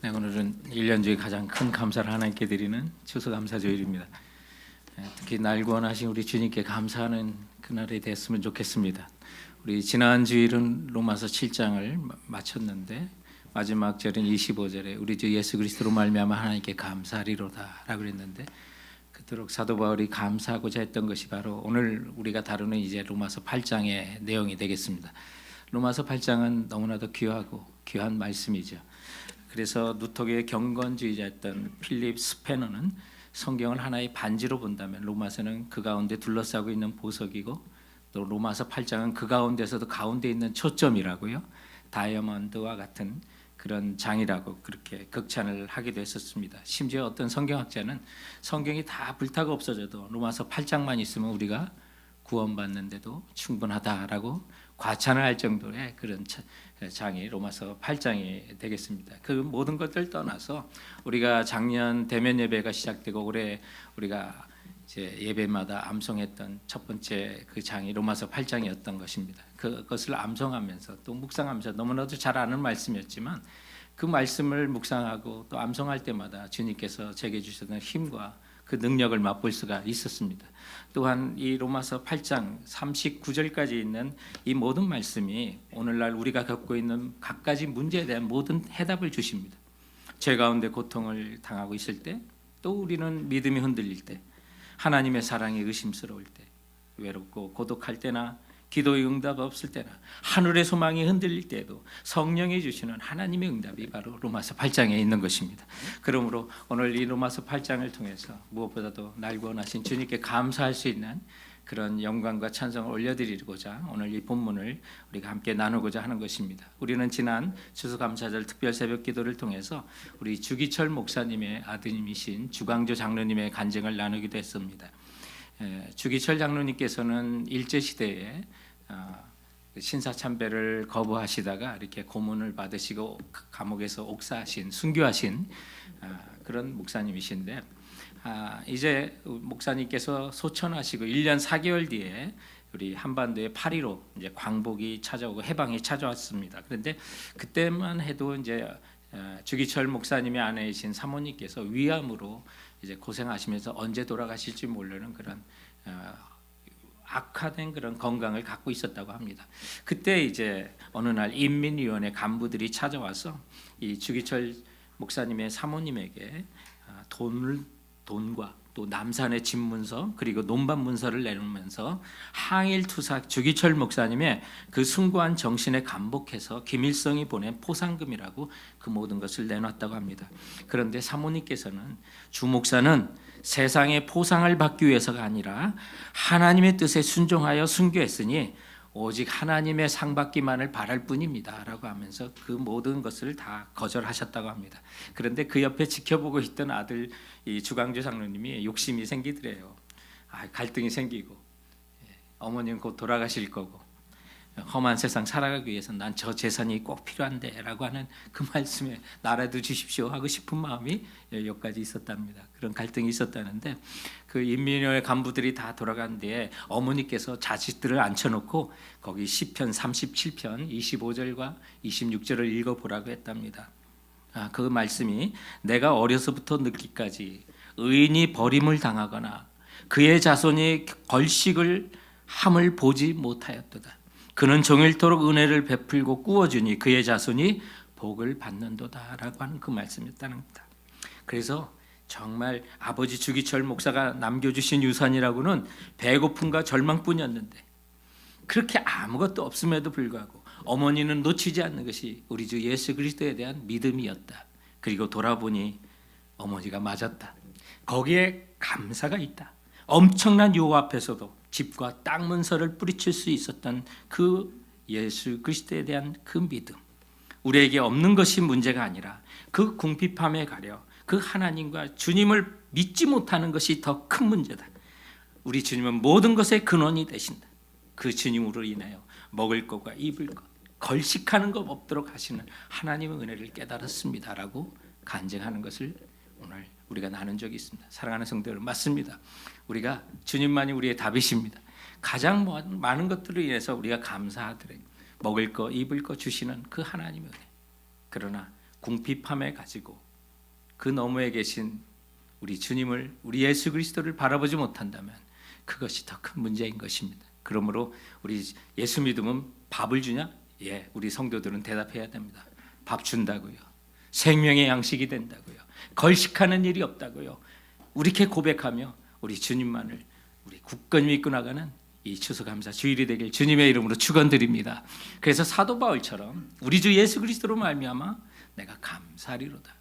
네, 오늘은 1년 중에 가장 큰 감사를 하나님께 드리는 추수감사주일입니다. 특히 날 구원하신 우리 주님께 감사하는 그날이 됐으면 좋겠습니다. 우리 지난 주일은 로마서 7장을 마쳤는데 마지막 절인 25절에 우리 주 예수 그리스도로 말미암아 하나님께 감사하리로다라고 그랬는데 그토록 사도 바울이 감사하고자 했던 것이 바로 오늘 우리가 다루는 이제 로마서 8장의 내용이 되겠습니다. 로마서 8장은 너무나도 귀하고 귀한 말씀이죠. 그래서 누턱의 경건주의자였던 필립 스패너는 성경을 하나의 반지로 본다면 로마서는 그 가운데 둘러싸고 있는 보석이고 또 로마서 8장은 그 가운데서도 가운데 있는 초점이라고요. 다이아몬드와 같은 그런 장이라고 그렇게 극찬을 하기도 했었습니다. 심지어 어떤 성경학자는 성경이 다 불타고 없어져도 로마서 8장만 있으면 우리가 구원받는데도 충분하다라고 과찬을 할 정도의 그런 장이 로마서 8장이 되겠습니다. 그 모든 것들 떠나서 우리가 작년 대면 예배가 시작되고 올해 우리가 이제 예배마다 암송했던 첫 번째 그 장이 로마서 8장이었던 것입니다. 그것을 암송하면서 또 묵상하면서 너무나도 잘 아는 말씀이었지만 그 말씀을 묵상하고 또 암송할 때마다 주님께서 제게 주셨던 힘과 그 능력을 맛볼 수가 있었습니다. 또한 이 로마서 8장 39절까지 있는 이 모든 말씀이 오늘날 우리가 겪고 있는 갖가지 문제에 대한 모든 해답을 주십니다. 죄 가운데 고통을 당하고 있을 때, 또 우리는 믿음이 흔들릴 때, 하나님의 사랑이 의심스러울 때, 외롭고 고독할 때나 기도의 응답 없을 때나 하늘의 소망이 흔들릴 때에도 성령이 주시는 하나님의 응답이 바로 로마서 8장에 있는 것입니다. 그러므로 오늘 이 로마서 8장을 통해서 무엇보다도 날 구원하신 주님께 감사할 수 있는 그런 영광과 찬송을 올려드리고자 오늘 이 본문을 우리가 함께 나누고자 하는 것입니다. 우리는 지난 추수감사절 특별 새벽 기도를 통해서 우리 주기철 목사님의 아드님이신 주광조 장로님의 간증을 나누기도 했습니다. 주기철 장로님께서는 일제시대에 신사참배를 거부하시다가 이렇게 고문을 받으시고 감옥에서 옥사하신 순교하신 그런 목사님이신데 이제 목사님께서 소천하시고 1년 4개월 뒤에 우리 한반도의 파리로 이제 광복이 찾아오고 해방이 찾아왔습니다. 그런데 그때만 해도 이제 주기철 목사님의 아내이신 사모님께서 위암으로 이제 고생하시면서 언제 돌아가실지 모르는 그런 악화된 그런 건강을 갖고 있었다고 합니다. 그때 이제 어느 날 인민위원회 간부들이 찾아와서 이 주기철 목사님의 사모님에게 돈과 또 남산의 집문서 그리고 논밭 문서를 내놓으면서 항일투사 주기철 목사님의 그 숭고한 정신에 감복해서 김일성이 보낸 포상금이라고 그 모든 것을 내놨다고 합니다. 그런데 사모님께서는 주 목사는 세상의 포상을 받기 위해서가 아니라 하나님의 뜻에 순종하여 순교했으니 오직 하나님의 상 받기만을 바랄 뿐입니다 라고 하면서 그 모든 것을 다 거절하셨다고 합니다. 그런데 그 옆에 지켜보고 있던 아들 이 주광조 장로님이 욕심이 생기더래요. 갈등이 생기고 어머니는 곧 돌아가실 거고 험한 세상 살아가기 위해서 난 저 재산이 꼭 필요한데 라고 하는 그 말씀에 나라도 주십시오 하고 싶은 마음이 여기까지 있었답니다. 그런 갈등이 있었다는데 그 인민위원회 간부들이 다 돌아간 뒤에 어머니께서 자식들을 앉혀놓고 거기 시편 37편 25절과 26절을 읽어보라고 했답니다. 그 말씀이 내가 어려서부터 늙기까지 의인이 버림을 당하거나 그의 자손이 걸식을 함을 보지 못하였도다. 그는 종일토록 은혜를 베풀고 꾸어주니 그의 자손이 복을 받는도다 라고 하는 그 말씀이었다는 겁니다. 그래서 정말 아버지 주기철 목사가 남겨주신 유산이라고는 배고픔과 절망뿐이었는데 그렇게 아무것도 없음에도 불구하고 어머니는 놓치지 않는 것이 우리 주 예수 그리스도에 대한 믿음이었다. 그리고 돌아보니 어머니가 맞았다. 거기에 감사가 있다. 엄청난 유혹 앞에서도 집과 땅 문서를 뿌리칠 수 있었던 그 예수 그리스도에 대한 그 믿음, 우리에게 없는 것이 문제가 아니라 그 궁핍함에 가려 그 하나님과 주님을 믿지 못하는 것이 더 큰 문제다. 우리 주님은 모든 것의 근원이 되신다. 그 주님으로 인하여 먹을 것과 입을 것, 걸식하는 것 없도록 하시는 하나님의 은혜를 깨달았습니다라고 간증하는 것을 오늘 우리가 나눈 적이 있습니다. 사랑하는 성도 여러분, 맞습니다. 우리가 주님만이 우리의 답이십니다. 가장 많은 것들로 인해서 우리가 감사하더라도 먹을 거 입을 거 주시는 그 하나님의 은혜. 그러나 궁핍함에 가지고 그 너머에 계신 우리 주님을, 우리 예수 그리스도를 바라보지 못한다면 그것이 더 큰 문제인 것입니다. 그러므로 우리 예수 믿으면 밥을 주냐? 예, 우리 성도들은 대답해야 됩니다. 밥 준다고요. 생명의 양식이 된다고요. 걸식하는 일이 없다고요. 이렇게 고백하며 우리 주님만을 우리 굳건히 믿고 나가는 이 추수감사 주일이 되길 주님의 이름으로 축원드립니다. 그래서 사도 바울처럼 우리 주 예수 그리스도로 말미암아 내가 감사하리로다.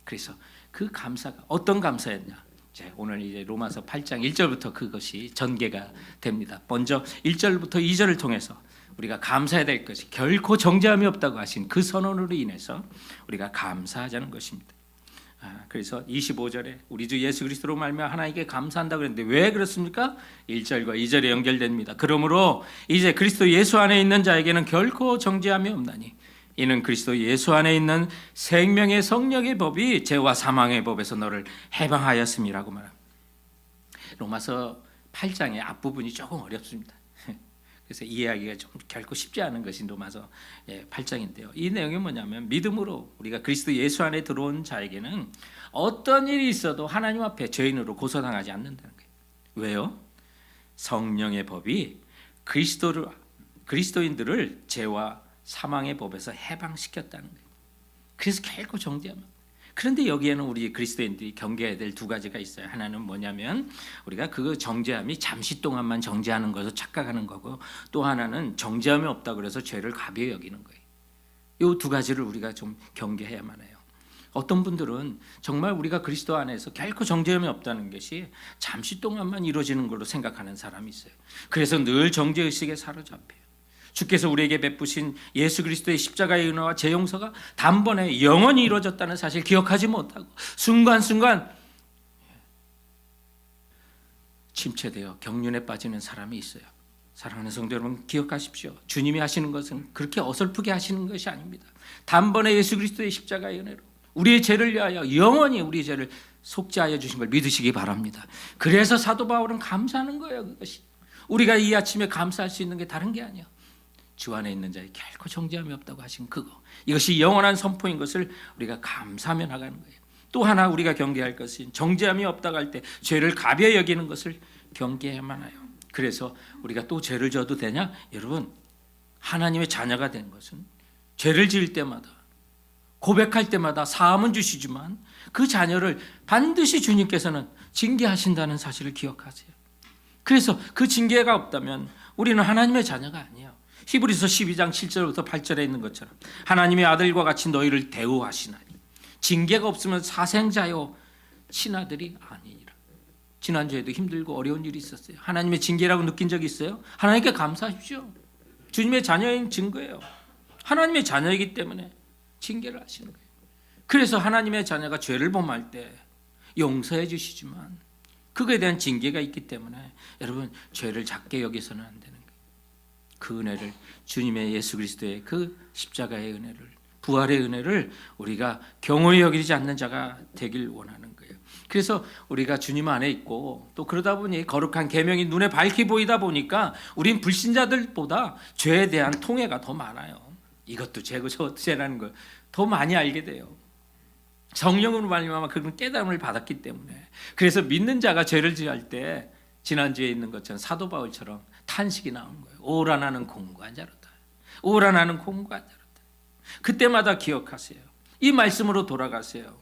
그래서 그 감사가 어떤 감사였냐? 오늘 이제 로마서 8장 1절부터 그것이 전개가 됩니다. 먼저 1절부터 2절을 통해서 우리가 감사해야 될 것이 결코 정죄함이 없다고 하신 그 선언으로 인해서 우리가 감사하자는 것입니다. 그래서 25절에 우리 주 예수 그리스도로 말미암아 하나님께 감사한다고 그랬는데 왜 그렇습니까? 1절과 2절에 연결됩니다. 그러므로 이제 그리스도 예수 안에 있는 자에게는 결코 정죄함이 없나니 이는 그리스도 예수 안에 있는 생명의 성령의 법이 죄와 사망의 법에서 너를 해방하였음이라고 말합니다. 로마서 8장의 앞부분이 조금 어렵습니다. 그래서 이해하기가 좀 결코 쉽지 않은 것이 로마서 8장인데요. 이 내용이 뭐냐면 믿음으로 우리가 그리스도 예수 안에 들어온 자에게는 어떤 일이 있어도 하나님 앞에 죄인으로 고소당하지 않는다는 거예요. 왜요? 성령의 법이 그리스도인들을 죄와 사망의 법에서 해방시켰다는 거예요. 그래서 결코 정죄하면. 그런데 여기에는 우리 그리스도인들이 경계해야 될 두 가지가 있어요. 하나는 뭐냐면 우리가 그 정죄함이 잠시 동안만 정죄하는 것을 착각하는 거고, 또 하나는 정죄함이 없다고 그래서 죄를 가벼이 여기는 거예요. 이 두 가지를 우리가 좀 경계해야만 해요. 어떤 분들은 정말 우리가 그리스도 안에서 결코 정죄함이 없다는 것이 잠시 동안만 이루어지는 걸로 생각하는 사람이 있어요. 그래서 늘 정죄의식에 사로잡혀요. 주께서 우리에게 베푸신 예수 그리스도의 십자가의 은혜와 제 용서가 단번에 영원히 이루어졌다는 사실 기억하지 못하고 순간순간 침체되어 경륜에 빠지는 사람이 있어요. 사랑하는 성도 여러분, 기억하십시오. 주님이 하시는 것은 그렇게 어설프게 하시는 것이 아닙니다. 단번에 예수 그리스도의 십자가의 은혜로 우리의 죄를 위하여 영원히 우리의 죄를 속죄하여 주신 걸 믿으시기 바랍니다. 그래서 사도 바울은 감사하는 거예요. 그것이 우리가 이 아침에 감사할 수 있는 게 다른 게 아니에요. 주 안에 있는 자에 결코 정죄함이 없다고 하신 그거, 이것이 영원한 선포인 것을 우리가 감사하며 나가는 거예요. 또 하나 우리가 경계할 것은 정죄함이 없다고 할 때 죄를 가벼이 여기는 것을 경계해야만 해요. 그래서 우리가 또 죄를 져도 되냐? 여러분, 하나님의 자녀가 된 것은 죄를 지을 때마다 고백할 때마다 사함은 주시지만 그 자녀를 반드시 주님께서는 징계하신다는 사실을 기억하세요. 그래서 그 징계가 없다면 우리는 하나님의 자녀가 아니에요. 히브리서 12장 7절부터 8절에 있는 것처럼 하나님의 아들과 같이 너희를 대우하시나니 징계가 없으면 사생자요 친아들이 아니니라. 지난주에도 힘들고 어려운 일이 있었어요. 하나님의 징계라고 느낀 적이 있어요? 하나님께 감사하십시오. 주님의 자녀인 증거예요. 하나님의 자녀이기 때문에 징계를 하시는 거예요. 그래서 하나님의 자녀가 죄를 범할 때 용서해 주시지만 그거에 대한 징계가 있기 때문에 여러분, 죄를 작게 여기서는 안 되는 거예요. 그 은혜를, 주님의 예수 그리스도의 그 십자가의 은혜를, 부활의 은혜를 우리가 경홀히 여기지 않는 자가 되길 원하는 거예요. 그래서 우리가 주님 안에 있고 또 그러다 보니 거룩한 계명이 눈에 밝히 보이다 보니까 우린 불신자들보다 죄에 대한 통해가 더 많아요. 이것도 죄고 저것도 죄라는 걸 더 많이 알게 돼요. 성령으로 말미암아 그런 깨달음을 받았기 때문에. 그래서 믿는 자가 죄를 지을 때 지난주에 있는 것처럼 사도 바울처럼 탄식이 나오는 거예요. 오라 나는 공고한 자로다. 오라 나는 공고한 자로다. 그때마다 기억하세요. 이 말씀으로 돌아가세요.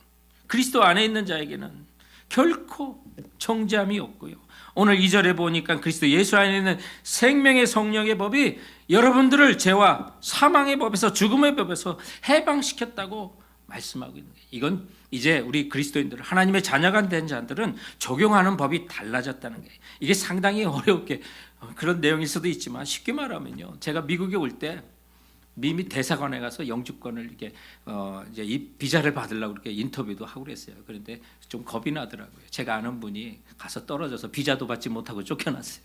그리스도 안에 있는 자에게는 결코 정죄함이 없고요. 오늘 2절에 보니까 그리스도 예수 안에 있는 생명의 성령의 법이 여러분들을 죄와 사망의 법에서, 죽음의 법에서 해방시켰다고 말씀하고 있는 거예요. 이건 이제 우리 그리스도인들, 하나님의 자녀가 된 자들은 적용하는 법이 달라졌다는 거예요. 이게 상당히 어렵게 그런 내용일 수도 있지만 쉽게 말하면요, 제가 미국에 올 때 미미 대사관에 가서 영주권을 이렇게 이제 이 비자를 받으려고 이렇게 인터뷰도 하고 그랬어요. 그런데 좀 겁이 나더라고요. 제가 아는 분이 가서 떨어져서 비자도 받지 못하고 쫓겨났어요.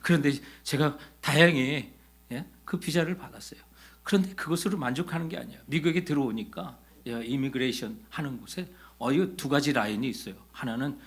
그런데 제가 다행히 그 비자를 받았어요. 그런데 그것으로 만족하는 게 아니에요. 미국에 들어오니까 이미그레이션 하는 곳에 이 두 가지 라인이 있어요. 하나는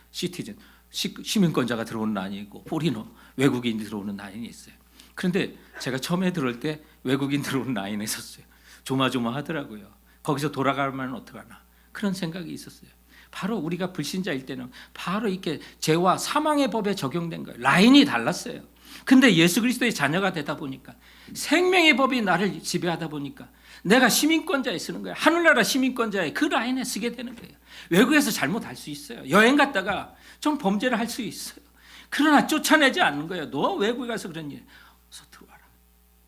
시티즌, 시민권자가 들어오는 라인이 있고, 포리너, 외국인이 들어오는 라인이 있어요. 그런데 제가 처음에 들어올 때 외국인 들어오는 라인에 섰어요. 조마조마하더라고요. 거기서 돌아가면 어떡하나 그런 생각이 있었어요. 바로 우리가 불신자일 때는 바로 이렇게 죄와 사망의 법에 적용된 거예요. 라인이 달랐어요. 근데 예수 그리스도의 자녀가 되다 보니까 생명의 법이 나를 지배하다 보니까 내가 시민권자에 쓰는 거예요. 하늘나라 시민권자에 그 라인에 쓰게 되는 거예요. 외국에서 잘못할 수 있어요. 여행 갔다가 좀 범죄를 할 수 있어요. 그러나 쫓아내지 않는 거예요. 너 외국에 가서 그런 일 어서 들어와라.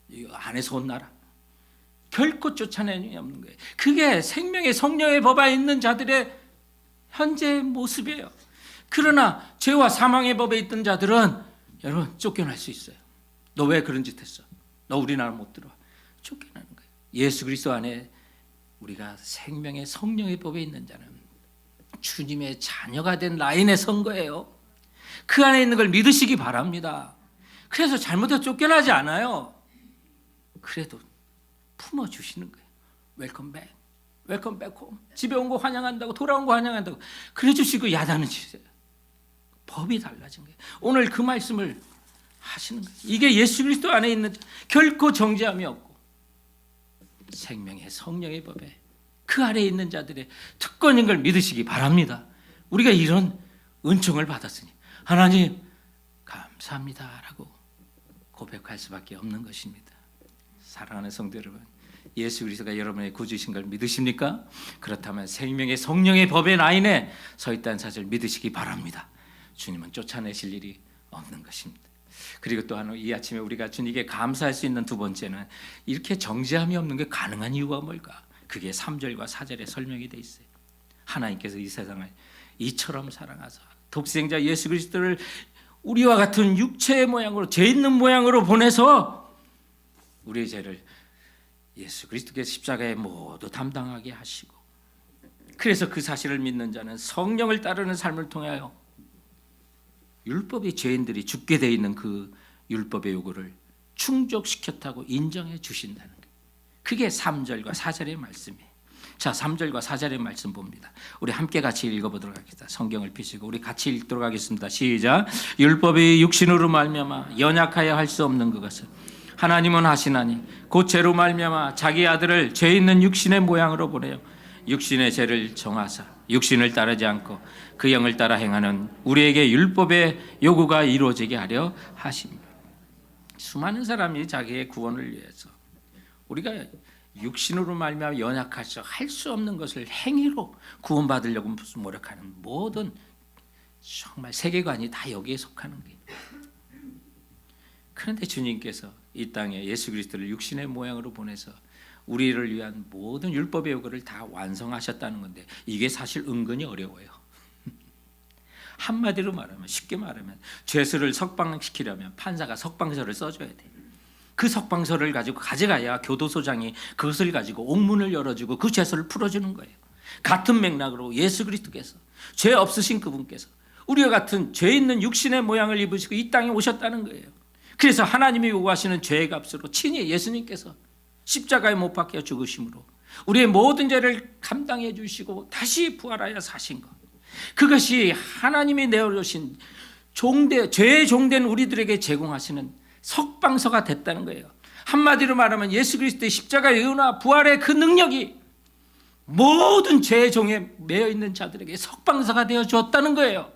이 안에서 혼나라. 결코 쫓아내지 없는 거예요. 그게 생명의 성령의 법에 있는 자들의 현재의 모습이에요. 그러나 죄와 사망의 법에 있던 자들은 여러분 쫓겨날 수 있어요. 너 왜 그런 짓 했어? 너 우리나라 못 들어와. 쫓겨나는 거예요. 예수 그리스도 안에 우리가 생명의 성령의 법에 있는 자는 주님의 자녀가 된 라인에 선 거예요. 그 안에 있는 걸 믿으시기 바랍니다. 그래서 잘못해서 쫓겨나지 않아요. 그래도 품어주시는 거예요. 웰컴 백, 웰컴 백 홈. 집에 온 거 환영한다고, 돌아온 거 환영한다고 그래 주시고 야단을 치세요. 법이 달라진 거예요. 오늘 그 말씀을 하시는 거예요. 이게 예수 그리스도 안에 있는 결코 정죄함이 없고 생명의 성령의 법에 그 아래에 있는 자들의 특권인 걸 믿으시기 바랍니다. 우리가 이런 은총을 받았으니 하나님 감사합니다라고 고백할 수밖에 없는 것입니다. 사랑하는 성도 여러분, 예수 그리스도가 여러분의 구주신 걸 믿으십니까? 그렇다면 생명의 성령의 법의 라인에 서 있다는 사실을 믿으시기 바랍니다. 주님은 쫓아내실 일이 없는 것입니다. 그리고 또한 이 아침에 우리가 주님께 감사할 수 있는 두 번째는 이렇게 정죄함이 없는 게 가능한 이유가 뭘까? 그게 3절과 4절에 설명이 돼 있어요. 하나님께서 이 세상을 이처럼 사랑하사 독생자 예수 그리스도를 우리와 같은 육체의 모양으로 죄 있는 모양으로 보내서 우리의 죄를 예수 그리스도께서 십자가에 모두 담당하게 하시고 그래서 그 사실을 믿는 자는 성령을 따르는 삶을 통하여 율법의 죄인들이 죽게 되어 있는 그 율법의 요구를 충족시켰다고 인정해 주신다는 거예요. 그게 3절과 4절의 말씀이에요. 자, 3절과 4절의 말씀 봅니다. 우리 함께 같이 읽어보도록 하겠습니다. 성경을 펴시고 우리 같이 읽도록 하겠습니다. 시작. 율법이 육신으로 말미암아 연약하여 할 수 없는 그것을 하나님은 하시나니 곧 죄로 말미암아 자기 아들을 죄 있는 육신의 모양으로 보내어 육신의 죄를 정하사 육신을 따르지 않고 그 영을 따라 행하는 우리에게 율법의 요구가 이루어지게 하려 하십니다. 수많은 사람이 자기의 구원을 위해서 우리가 육신으로 말미암아 연약하셔 할 수 없는 것을 행위로 구원받으려고 무슨 노력하는 모든 정말 세계관이 다 여기에 속하는 거예요. 그런데 주님께서 이 땅에 예수 그리스도를 육신의 모양으로 보내서 우리를 위한 모든 율법의 요구를 다 완성하셨다는 건데 이게 사실 은근히 어려워요. 한마디로 말하면 쉽게 말하면 죄수를 석방시키려면 판사가 석방서를 써줘야 돼요. 그 석방서를 가지고 가져가야 교도소장이 그것을 가지고 옥문을 열어주고 그 죄수를 풀어주는 거예요. 같은 맥락으로 예수 그리스도께서 죄 없으신 그분께서 우리와 같은 죄 있는 육신의 모양을 입으시고 이 땅에 오셨다는 거예요. 그래서 하나님이 요구하시는 죄의 값으로 친히 예수님께서 십자가에 못 박혀 죽으심으로 우리의 모든 죄를 감당해 주시고 다시 부활하여 사신 것, 그것이 하나님이 내어주신 죄의 종된 우리들에게 제공하시는 석방서가 됐다는 거예요. 한마디로 말하면 예수 그리스도의 십자가의 은혜와 부활의 그 능력이 모든 죄의 종에 매여 있는 자들에게 석방서가 되어 주었다는 거예요.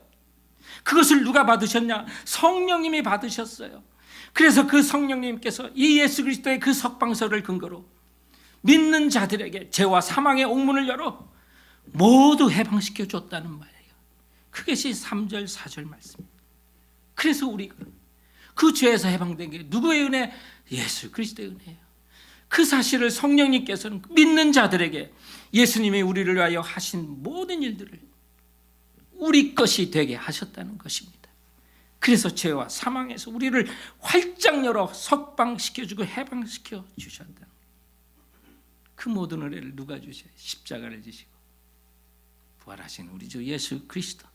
그것을 누가 받으셨냐? 성령님이 받으셨어요. 그래서 그 성령님께서 이 예수 그리스도의 그 석방서를 근거로 믿는 자들에게 죄와 사망의 옥문을 열어 모두 해방시켜 줬다는 말이에요. 그것이 3절 4절 말씀입니다. 그래서 우리가 그 죄에서 해방된 게 누구의 은혜? 예수 그리스도의 은혜예요. 그 사실을 성령님께서는 믿는 자들에게 예수님이 우리를 위하여 하신 모든 일들을 우리 것이 되게 하셨다는 것입니다. 그래서 죄와 사망에서 우리를 활짝 열어 석방시켜주고 해방시켜 주셨다. 그 모든 은혜를 누가 주셔요? 십자가를 지시고 부활하신 우리 주 예수 그리스도.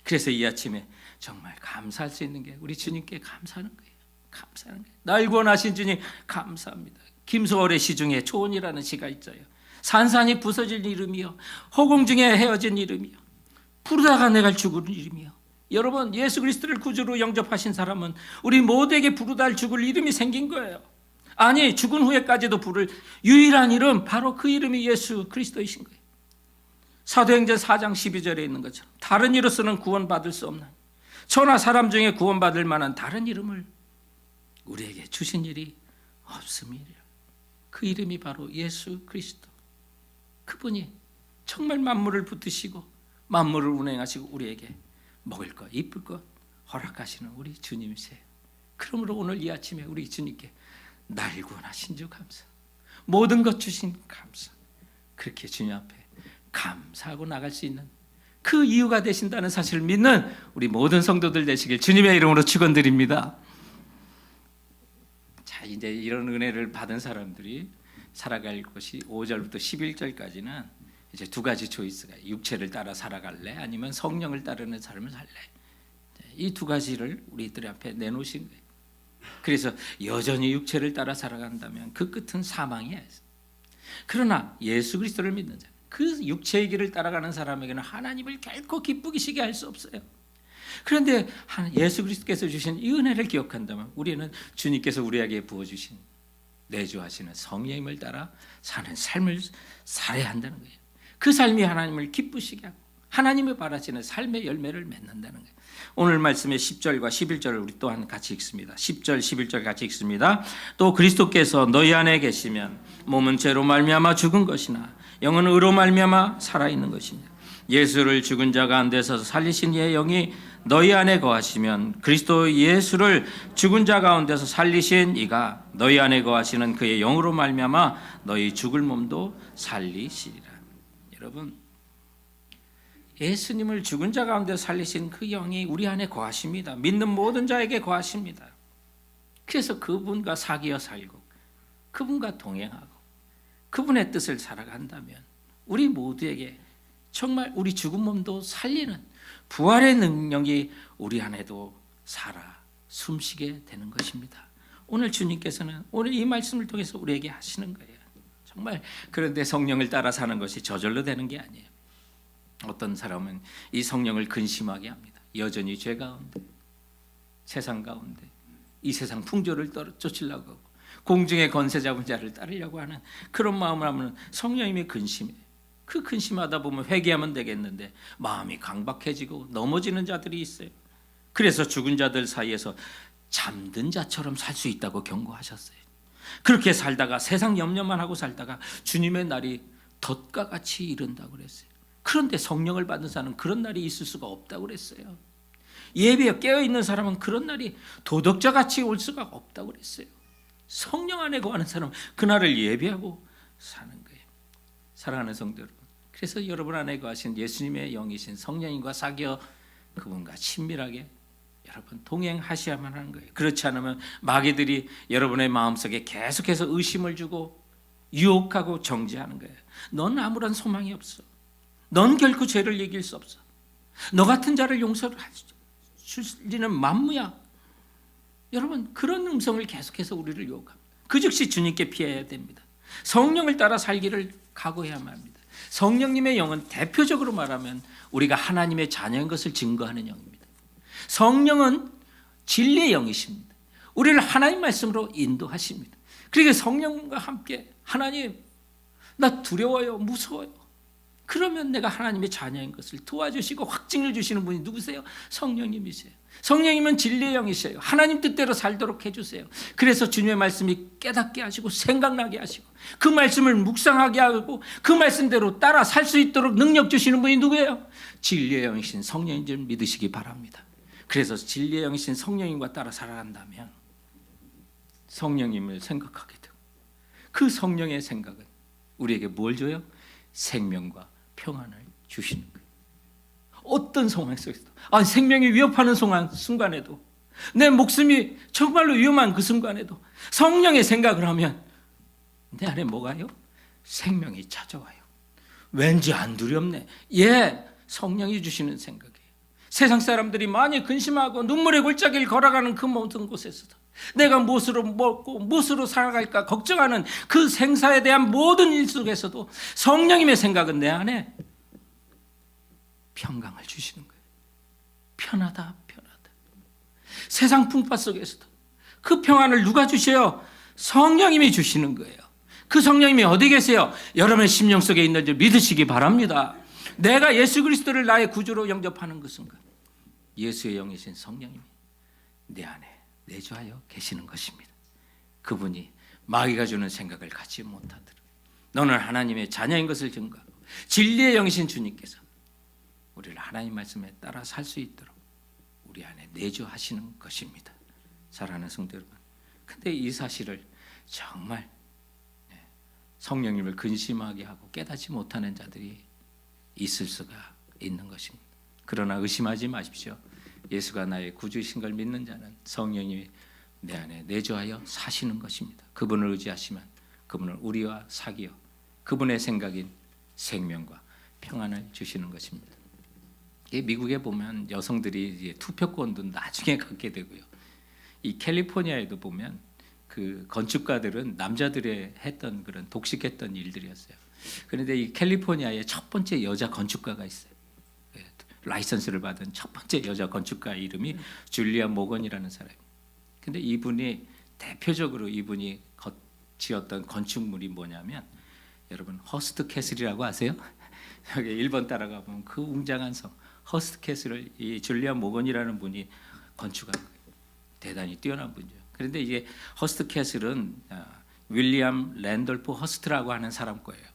그래서 이 아침에 정말 감사할 수 있는 게 우리 주님께 감사하는 거예요. 감사하는 거예요. 날 구원하신 주님 감사합니다. 김소월의 시 중에 초원이라는 시가 있어요. 산산이 부서질 이름이요, 허공 중에 헤어진 이름이요, 부르다가 내가 죽을 이름이요. 여러분, 예수 그리스도를 구주로 영접하신 사람은 우리 모두에게 부르다 죽을 이름이 생긴 거예요. 아니, 죽은 후에까지도 부를 유일한 이름, 바로 그 이름이 예수 그리스도이신 거예요. 사도행전 4장 12절에 있는 것처럼 다른 이로서는 구원받을 수 없는, 저나 사람 중에 구원받을 만한 다른 이름을 우리에게 주신 일이 없음이라. 그 이름이 바로 예수 그리스도. 그분이 정말 만물을 붙드시고 만물을 운행하시고 우리에게 먹을 것, 입을 것 허락하시는 우리 주님이세요. 그러므로 오늘 이 아침에 우리 주님께 날 구원하신 주 감사, 모든 것 주신 감사, 그렇게 주님 앞에 감사하고 나갈 수 있는 그 이유가 되신다는 사실을 믿는 우리 모든 성도들 되시길 주님의 이름으로 축원드립니다. 자, 이제 이런 은혜를 받은 사람들이 살아갈 것이 5절부터 11절까지는 이제 두 가지 초이스가, 육체를 따라 살아갈래 아니면 성령을 따르는 삶을 살래. 이 두 가지를 우리들 앞에 내놓으신 거예요. 그래서 여전히 육체를 따라 살아간다면 그 끝은 사망이에요. 그러나 예수 그리스도를 믿는 자, 그 육체의 길을 따라가는 사람에게는 하나님을 결코 기쁘시게 할 수 없어요. 그런데 예수 그리스도께서 주신 이 은혜를 기억한다면 우리는 주님께서 우리에게 부어주신, 내주하시는 성령님을 따라 사는 삶을 살아야 한다는 거예요. 그 삶이 하나님을 기쁘시게 하고 하나님이 바라시는 삶의 열매를 맺는다는 거예요. 오늘 말씀의 10절과 11절을 우리 또한 같이 읽습니다. 10절 11절 같이 읽습니다. 또 그리스도께서 너희 안에 계시면 몸은 죄로 말미암아 죽은 것이나 영은 의로 말미암아 살아있는 것이냐. 예수를 죽은 자 가운데서 살리신 이의 영이 너희 안에 거하시면 그리스도 예수를 죽은 자 가운데서 살리신 이가 너희 안에 거하시는 그의 영으로 말미암아 너희 죽을 몸도 살리시리라. 여러분, 예수님을 죽은 자 가운데 살리신 그 영이 우리 안에 거하십니다. 믿는 모든 자에게 거하십니다. 그래서 그분과 사귀어 살고 그분과 동행하고 그분의 뜻을 살아간다면 우리 모두에게 정말 우리 죽은 몸도 살리는 부활의 능력이 우리 안에도 살아 숨쉬게 되는 것입니다. 오늘 주님께서는 오늘 이 말씀을 통해서 우리에게 하시는 거예요. 정말 그런데 성령을 따라 사는 것이 저절로 되는 게 아니에요. 어떤 사람은 이 성령을 근심하게 합니다. 여전히 죄 가운데, 세상 가운데 이 세상 풍조를 쫓으려고 하고 공중의 권세 잡은 자를 따르려고 하는 그런 마음을 하면 성령님이 근심해요. 그 근심하다 보면 회개하면 되겠는데 마음이 강박해지고 넘어지는 자들이 있어요. 그래서 죽은 자들 사이에서 잠든 자처럼 살 수 있다고 경고하셨어요. 그렇게 살다가 세상 염려만 하고 살다가 주님의 날이 덫과 같이 이른다고 그랬어요. 그런데 성령을 받는 사람은 그런 날이 있을 수가 없다고 그랬어요. 예배에 깨어있는 사람은 그런 날이 도덕자같이 올 수가 없다고 그랬어요. 성령 안에 거하는 사람은 그날을 예배하고 사는 거예요. 사랑하는 성도 여러분, 그래서 여러분 안에 거하신 예수님의 영이신 성령님과 사귀어 그분과 친밀하게 여러분 동행하셔야만 하는 거예요. 그렇지 않으면 마귀들이 여러분의 마음속에 계속해서 의심을 주고 유혹하고 정죄하는 거예요. 넌 아무런 소망이 없어. 넌 결코 죄를 이길 수 없어. 너 같은 자를 용서를 할 수 있는 만무야. 여러분, 그런 음성을 계속해서 우리를 유혹합니다. 그 즉시 주님께 피해야 됩니다. 성령을 따라 살기를 각오해야만 합니다. 성령님의 영은 대표적으로 말하면 우리가 하나님의 자녀인 것을 증거하는 영입니다. 성령은 진리의 영이십니다. 우리를 하나님 말씀으로 인도하십니다. 그러니까 성령과 함께 하나님, 나 두려워요, 무서워요. 그러면 내가 하나님의 자녀인 것을 도와주시고 확증을 주시는 분이 누구세요? 성령님이세요. 성령님은 진리의 영이세요. 하나님 뜻대로 살도록 해주세요. 그래서 주님의 말씀이 깨닫게 하시고 생각나게 하시고 그 말씀을 묵상하게 하고 그 말씀대로 따라 살 수 있도록 능력 주시는 분이 누구예요? 진리의 영이신 성령인 줄 믿으시기 바랍니다. 그래서 진리의 영이신 성령님과 따라 살아간다면 성령님을 생각하게 되고 그 성령의 생각은 우리에게 뭘 줘요? 생명과 평안을 주시는 거예요. 어떤 상황 속에서도, 생명이 위협하는 순간에도, 내 목숨이 정말로 위험한 그 순간에도 성령의 생각을 하면 내 안에 뭐가요? 생명이 찾아와요. 왠지 안 두렵네. 성령이 주시는 생각이에요. 세상 사람들이 많이 근심하고 눈물의 골짜기를 걸어가는 그 모든 곳에서도 내가 무엇으로 먹고 무엇으로 살아갈까 걱정하는 그 생사에 대한 모든 일 속에서도 성령님의 생각은 내 안에 평강을 주시는 거예요. 편하다, 편하다. 세상 풍파 속에서도 그 평안을 누가 주셔요? 성령님이 주시는 거예요. 그 성령님이 어디 계세요? 여러분의 심령 속에 있는 줄 믿으시기 바랍니다. 내가 예수 그리스도를 나의 구주로 영접하는 그 순간 예수의 영이신 성령님이 내 안에 내주하여 계시는 것입니다. 그분이 마귀가 주는 생각을 갖지 못하도록 너는 하나님의 자녀인 것을 증거하고 진리의 영이신 주님께서 우리를 하나님 말씀에 따라 살 수 있도록 우리 안에 내주하시는 것입니다. 사랑하는 성도 여러분, 근데 이 사실을 정말 성령님을 근심하게 하고 깨닫지 못하는 자들이 있을 수가 있는 것입니다. 그러나 의심하지 마십시오. 예수가 나의 구주이신 걸 믿는 자는 성령님이 내 안에 내주하여 사시는 것입니다. 그분을 의지하시면 그분은 우리와 사귀어 그분의 생각인 생명과 평안을 주시는 것입니다. 미국에 보면 여성들이 이제 투표권도 나중에 갖게 되고요. 이 캘리포니아에도 보면 그 건축가들은 남자들의 했던 그런 독식했던 일들이었어요. 그런데 이 캘리포니아에 첫 번째 여자 건축가가 있어요. 라이선스를 받은 첫 번째 여자 건축가 이름이 줄리아 모건이라는 사람이에요. 근데 이분이 대표적으로 이분이 지었던 건축물이 뭐냐면 여러분 허스트 캐슬이라고 아세요? 여기 1번 따라가 보면 그 웅장한 성 허스트 캐슬을 이 줄리아 모건이라는 분이 건축한 거예요. 대단히 뛰어난 분이죠. 그런데 이게 허스트 캐슬은 윌리엄 랜돌프 허스트라고 하는 사람 거예요.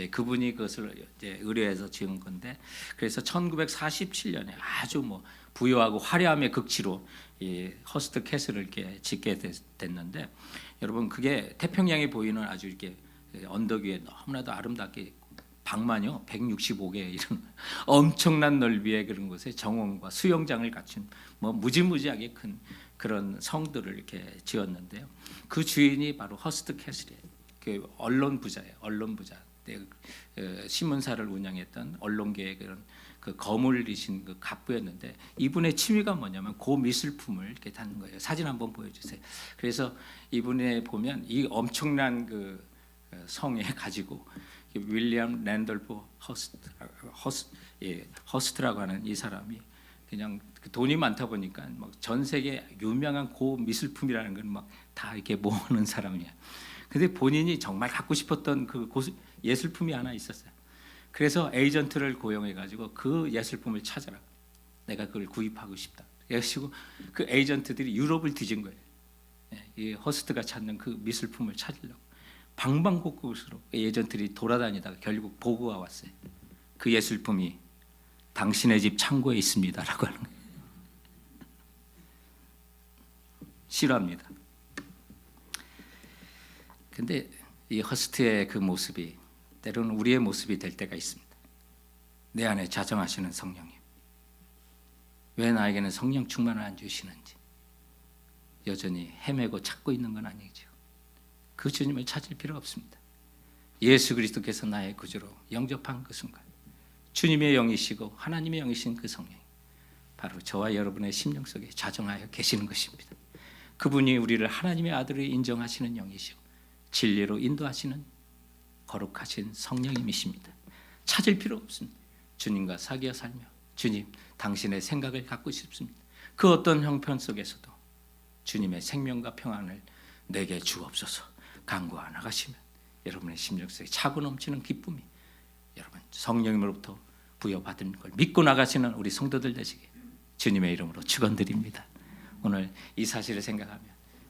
그분이 그것을 이제 의뢰해서 지은 건데, 그래서 1947년에 아주 뭐 부유하고 화려함의 극치로 이 허스트 캐슬을 이렇게 짓게 됐는데, 여러분 그게 태평양에 보이는 아주 이렇게 언덕 위에 너무나도 아름답게 있고 방만요 165개 이런 엄청난 넓이의 그런 곳에 정원과 수영장을 갖춘 뭐 무지무지하게 큰 그런 성들을 이렇게 지었는데요. 그 주인이 바로 허스트 캐슬이에요. 그 언론 부자예요. 언론 부자. 신문사를 운영했던 언론계의 그런 그 거물이신 그 갑부였는데, 이분의 취미가 뭐냐면 고미술품을 이렇게 다는 거예요. 사진 한번 보여주세요. 그래서 이분의 보면 이 엄청난 그 성에 가지고 윌리엄 랜돌프 허스트라고 하는 이 사람이 그냥 돈이 많다 보니까 막 전 세계 유명한 고미술품이라는 건 막 다 이렇게 모으는 사람이야. 근데 본인이 정말 갖고 싶었던 그 예술품이 하나 있었어요. 그래서 에이전트를 고용해 가지고 그 예술품을 찾아라. 내가 그걸 구입하고 싶다. 그래서 그 에이전트들이 유럽을 뒤진 거예요. 이 허스트가 찾는 그 미술품을 찾으려고 방방곡곡으로 에이전트들이 돌아다니다가 결국 보고가 왔어요. 그 예술품이 당신의 집 창고에 있습니다라고 하는 거예요. 싫어합니다. 근데 이 허스트의 그 모습이 때로는 우리의 모습이 될 때가 있습니다. 내 안에 자정하시는 성령님, 왜 나에게는 성령 충만을 안 주시는지 여전히 헤매고 찾고 있는 건 아니죠. 그 주님을 찾을 필요 없습니다. 예수 그리스도께서 나의 구주로 영접한 그 순간 주님의 영이시고 하나님의 영이신 그 성령이 바로 저와 여러분의 심령 속에 자정하여 계시는 것입니다. 그분이 우리를 하나님의 아들을 인정하시는 영이시고 진리로 인도하시는 거룩하신 성령님이십니다. 찾을 필요 없습니다. 주님과 사귀어 살며 주님 당신의 생각을 갖고 싶습니다. 그 어떤 형편 속에서도 주님의 생명과 평안을 내게 주옵소서 간구하 나가시면 여러분의 심령 속에 차고 넘치는 기쁨이 여러분 성령님으로부터 부여받은 걸 믿고 나가시는 우리 성도들 되시게 주님의 이름으로 축원드립니다. 오늘 이 사실을 생각하며